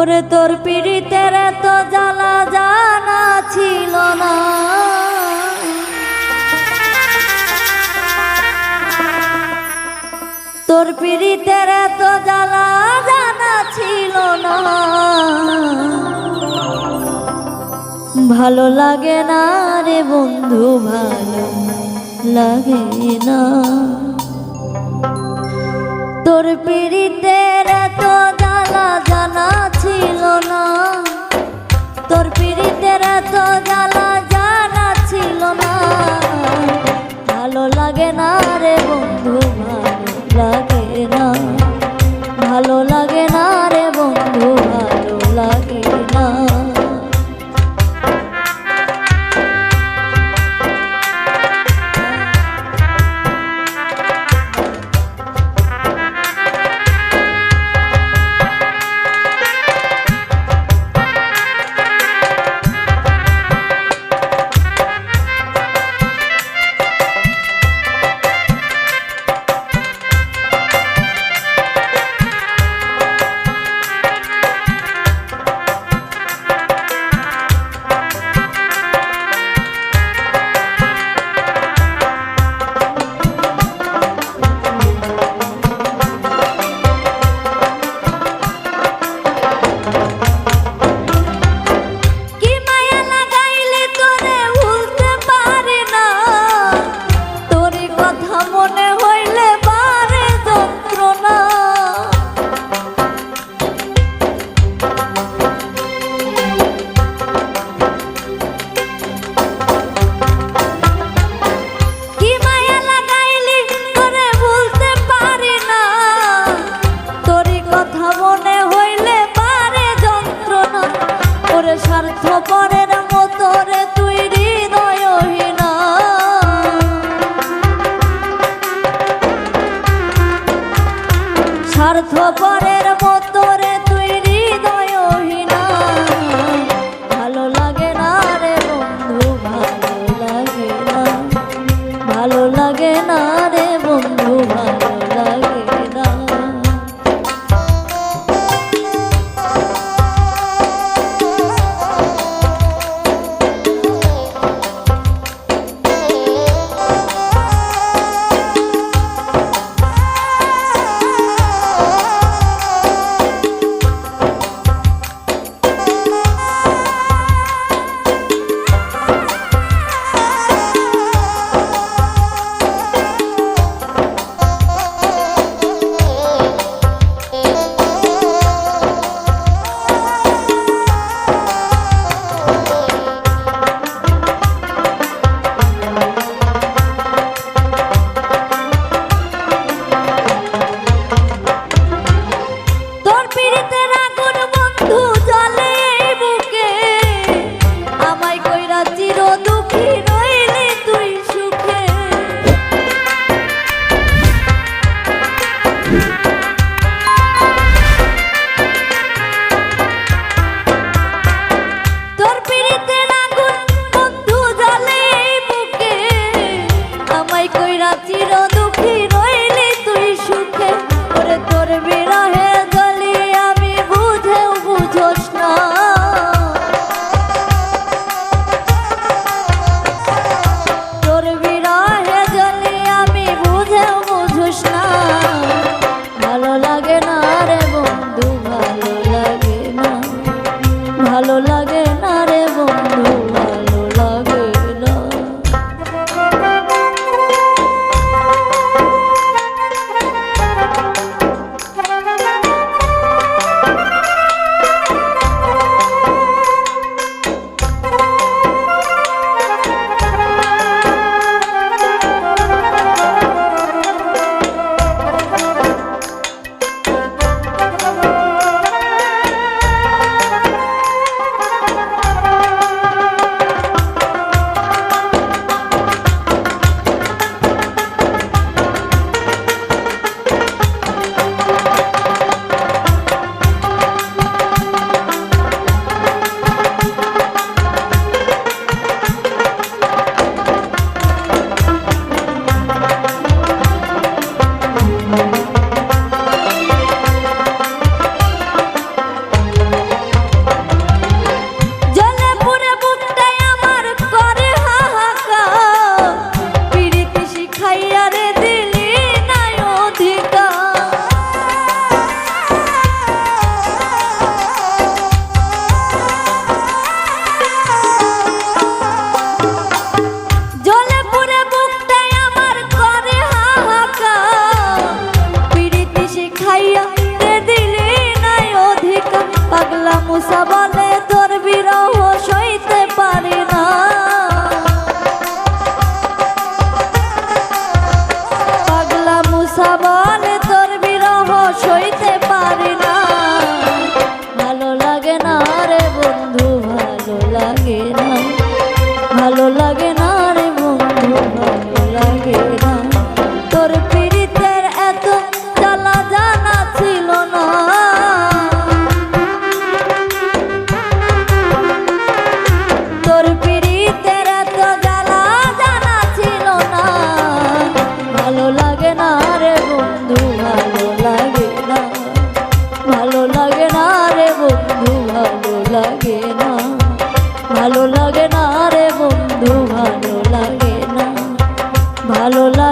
ওরে তোর পীড়িতের এত জ্বালা জানা ছিল না, তোর পীড়িতের এত জ্বালা জানা ছিল না। ভালো লাগে না রে বন্ধু, ভালো লাগে না। তোর পীড়িতের এত জ্বালা জানা ছিল না, তোর পীড়িতের এত জ্বালা জানা ছিল না। ভালো লাগে না রে বন্ধু, ভালো লাগে না, ভালো লাগে না রে বন্ধু, ভালো লাগে না। স্বার্থপরের মতো রে তুই হৃদয়হীনা, স্বার্থপরের মতো রে তুই হৃদয়হীনা। ভালো লাগে না রে বন্ধু, ভালো লাগে না, ভালো লাগে না রে বন্ধু, ভালো লাগে না। ভালো লাগে।